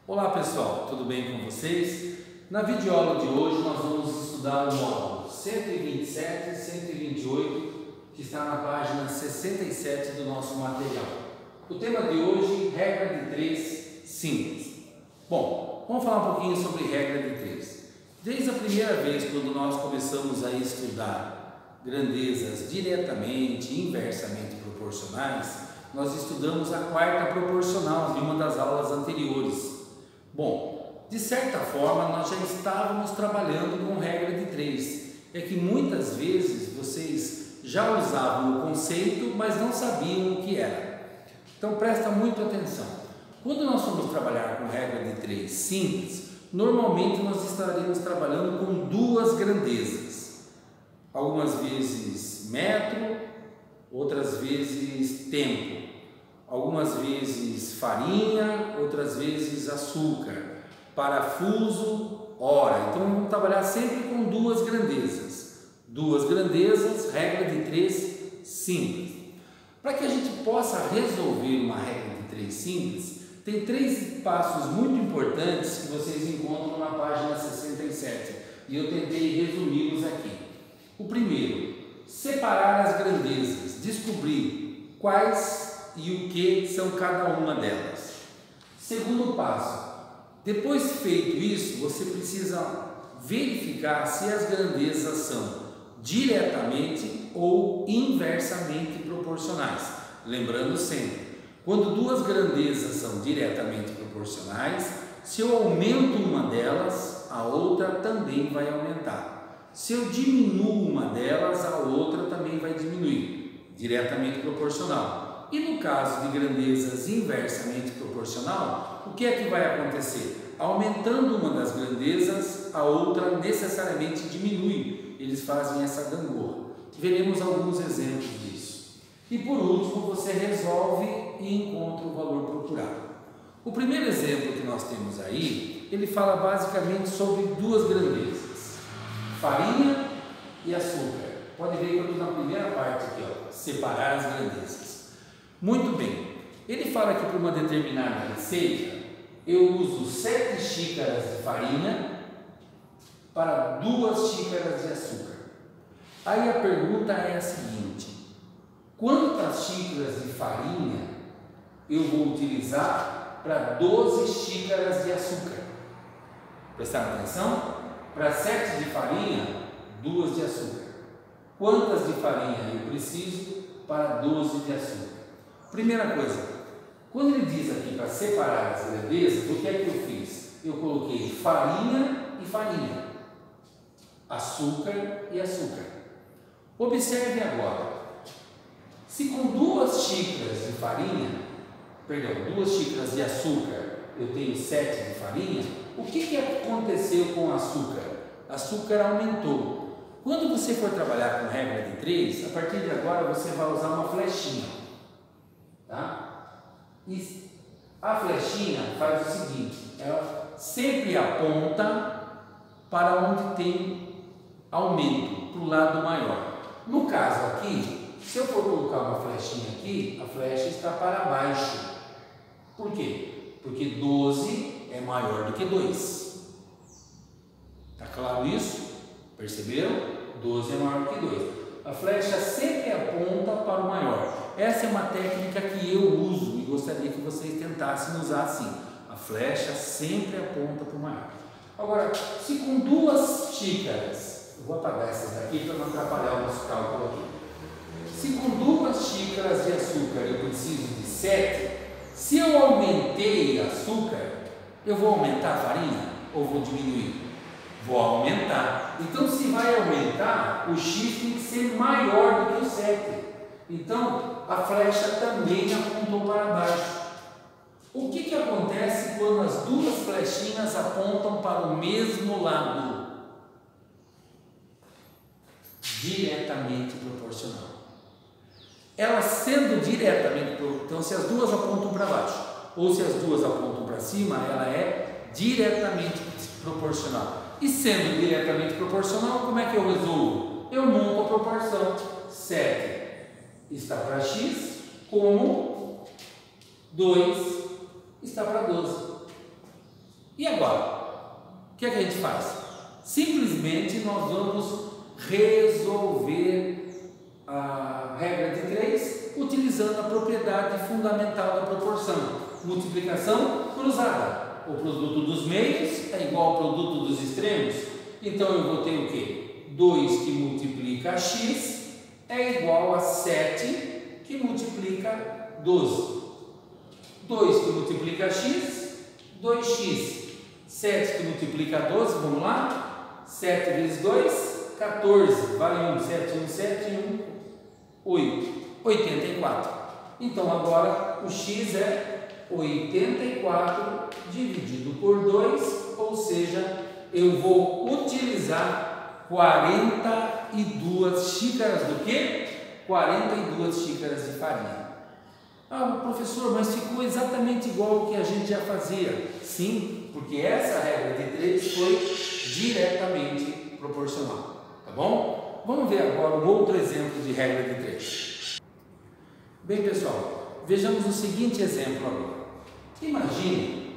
Olá pessoal, tudo bem com vocês? Na videoaula de hoje nós vamos estudar o módulo 127 e 128 que está na página 67 do nosso material. O tema de hoje, regra de 3 simples. Bom, vamos falar um pouquinho sobre regra de 3. Desde a primeira vez quando nós começamos a estudar grandezas diretamente e inversamente proporcionais, nós estudamos a quarta proporcional em uma das aulas anteriores. Bom, de certa forma nós já estávamos trabalhando com regra de 3. É que muitas vezes vocês já usavam o conceito, mas não sabiam o que era. Então presta muito atenção. Quando nós formos trabalhar com regra de 3 simples, normalmente nós estaremos trabalhando com duas grandezas. Algumas vezes metro, outras vezes tempo. Algumas vezes farinha, outras vezes açúcar, parafuso, hora. Então vamos trabalhar sempre com duas grandezas. Duas grandezas, regra de 3 simples. Para que a gente possa resolver uma regra de 3 simples, tem 3 passos muito importantes que vocês encontram na página 67 e eu tentei resumi-los aqui. O primeiro, separar as grandezas, descobrir quais e o que são cada uma delas. Segundo passo, depois feito isso, você precisa verificar se as grandezas são diretamente ou inversamente proporcionais. Lembrando sempre, quando duas grandezas são diretamente proporcionais, se eu aumento uma delas, a outra também vai aumentar. Se eu diminuo uma delas, a outra também vai diminuir, diretamente proporcional. E no caso de grandezas inversamente proporcional, o que é que vai acontecer? Aumentando uma das grandezas, a outra necessariamente diminui. Eles fazem essa gangorra. Veremos alguns exemplos disso. E por último, você resolve e encontra o valor procurado. O primeiro exemplo que nós temos aí, ele fala basicamente sobre duas grandezas: farinha e açúcar. Pode ver que eu estou na primeira parte aqui, ó, separar as grandezas. Muito bem, ele fala que para uma determinada receita eu uso 7 xícaras de farinha para 2 xícaras de açúcar. Aí a pergunta é a seguinte: quantas xícaras de farinha eu vou utilizar para 12 xícaras de açúcar? Prestaram atenção? Para 7 de farinha, 2 de açúcar. Quantas de farinha eu preciso para 12 de açúcar? Primeira coisa, quando ele diz aqui para separar as grandezas, o que é que eu fiz? Eu coloquei farinha e farinha, açúcar e açúcar. Observe agora, se com 2 xícaras de farinha, perdão, 2 xícaras de açúcar, eu tenho 7 de farinha, o que aconteceu com o açúcar? Açúcar aumentou. Quando você for trabalhar com regra de 3, a partir de agora você vai usar uma flechinha. Tá? E a flechinha faz o seguinte: ela sempre aponta para onde tem aumento, para o lado maior. No caso aqui, se eu for colocar uma flechinha aqui, a flecha está para baixo. Por quê? Porque 12 é maior do que 2. Está claro isso? Perceberam? 12 é maior do que 2. A flecha sempre aponta para o maior. Essa é uma técnica que eu uso e gostaria que vocês tentassem usar assim. A flecha sempre aponta para o maior. Agora, se com 2 xícaras, eu vou apagar essas daqui para não atrapalhar o nosso cálculo aqui. Se com 2 xícaras de açúcar eu preciso de 7, se eu aumentei açúcar, eu vou aumentar a farinha ou vou diminuir? Vou aumentar. Então, se vai aumentar, o x tem que ser maior do que o 7. Então, a flecha também apontou para baixo. O que acontece quando as duas flechinhas apontam para o mesmo lado? Diretamente proporcional. Elas sendo diretamente proporcional, então se as duas apontam para baixo ou se as duas apontam para cima, ela é diretamente proporcional. E sendo diretamente proporcional, como é que eu resolvo? Eu monto a proporção. 7 está para x, como 2 está para 12. E agora? O que é que a gente faz? Simplesmente nós vamos resolver a regra de 3 utilizando a propriedade fundamental da proporção. Multiplicação cruzada. O produto dos meios é igual ao produto dos extremos. Então eu vou ter o quê? 2 que multiplica x é igual a 7 que multiplica 12. 2 que multiplica x, 2x. 7 que multiplica 12, vamos lá? 7 vezes 2, 14. Vai 1, 7, 1, 7, 1, 8. 84. Então agora o x é 84 dividido por 2, ou seja, eu vou utilizar 42 xícaras do quê? 42 xícaras de farinha. Ah, professor, mas ficou exatamente igual ao que a gente já fazia. Sim, porque essa regra de 3 foi diretamente proporcional. Tá bom? Vamos ver agora um outro exemplo de regra de 3. Bem, pessoal, vejamos o seguinte exemplo agora. Imagine,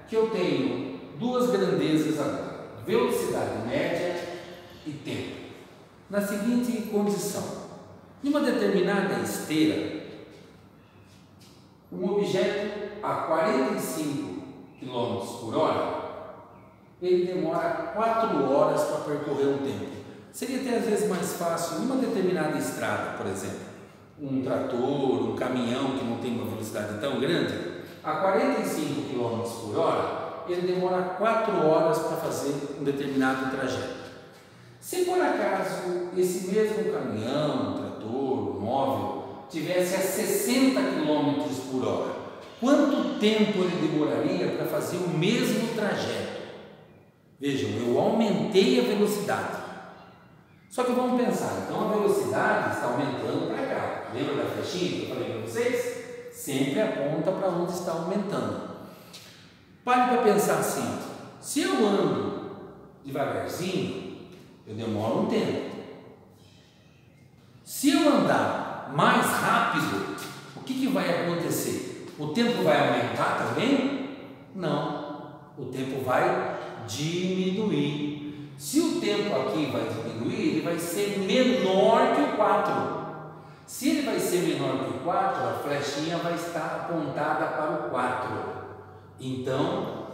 que eu tenho duas grandezas agora, velocidade média e tempo. Na seguinte condição: em uma determinada esteira, um objeto a 45 km por hora, ele demora 4 horas para percorrer um tempo. Seria até às vezes mais fácil, em uma determinada estrada, por exemplo, um trator, um caminhão que não tem uma velocidade tão grande, a 45 km por hora, ele demora 4 horas para fazer um determinado trajeto. Se por acaso esse mesmo caminhão, trator, móvel, tivesse a 60 km por hora, quanto tempo ele demoraria para fazer o mesmo trajeto? Vejam, eu aumentei a velocidade. Só que vamos pensar, então a velocidade está aumentando para cá. Lembra da flechinha que eu falei para vocês? Sempre aponta para onde está aumentando. Pare para pensar assim: se eu ando devagarzinho, eu demoro um tempo. Se eu andar mais rápido, o que vai acontecer? O tempo vai aumentar também? Não, o tempo vai diminuir. Se o tempo aqui vai diminuir, ele vai ser menor que o 4. Se ele vai ser menor que o 4, a flechinha vai estar apontada para o 4. Então,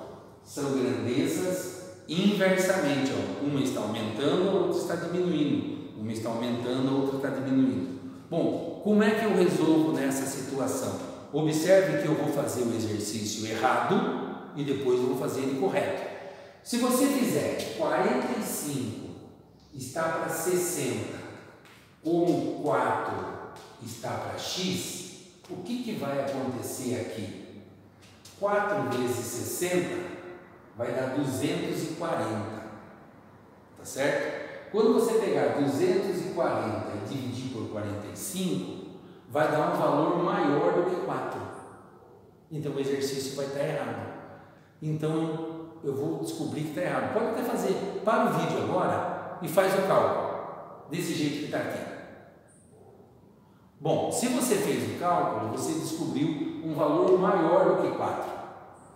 são grandezas inversamente. Ó. Uma está aumentando, a outra está diminuindo. Uma está aumentando, a outra está diminuindo. Bom, como é que eu resolvo nessa situação? Observe que eu vou fazer o exercício errado e depois eu vou fazer ele correto. Se você fizer 45 está para 60, como 4 está para x, o que vai acontecer aqui? 4 vezes 60 vai dar 240, tá certo? Quando você pegar 240 e dividir por 45, vai dar um valor maior do que 4. Então o exercício vai estar errado. Então eu vou descobrir que está errado. Pode até fazer, para o vídeo agora e faz o cálculo, desse jeito que está aqui. Bom, se você fez o cálculo, você descobriu um valor maior do que 4,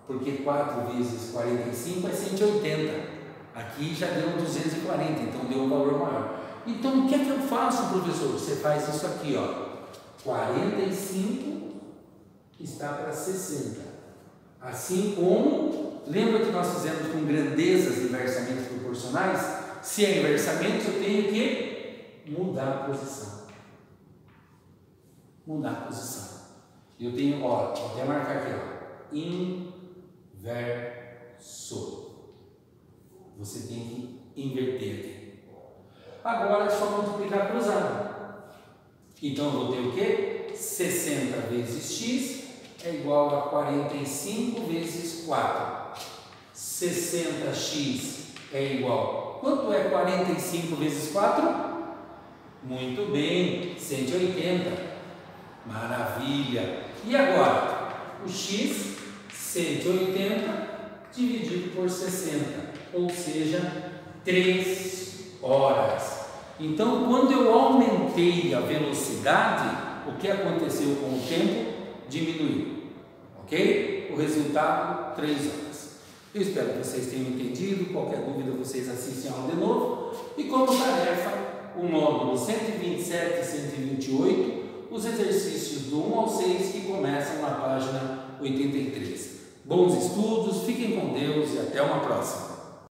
porque 4 vezes 45 é 180, aqui já deu 240, então deu um valor maior. Então o que é que eu faço, professor? Você faz isso aqui, ó, 45 está para 60, assim como, lembra que nós fizemos com grandezas inversamente proporcionais? Se é inversamente, eu tenho que mudar a posição. Mudar a posição. Eu tenho, ó, vou até marcar aqui, ó, inverso. Você tem que inverter aqui. Agora é só multiplicar cruzado. Então eu vou ter o quê? 60 vezes x é igual a 45 vezes 4. 60x é igual. Quanto é 45 vezes 4? Muito bem, 180. Maravilha! E agora? O x, 180 dividido por 60, ou seja, 3 horas. Então, quando eu aumentei a velocidade, o que aconteceu com o tempo? Diminuiu, ok? O resultado, 3 horas. Eu espero que vocês tenham entendido. Qualquer dúvida, vocês assistem a aula de novo. E como tarefa, o módulo 127 e 128, os exercícios do 1 ao 6 que começam na página 83. Bons estudos, fiquem com Deus e até uma próxima.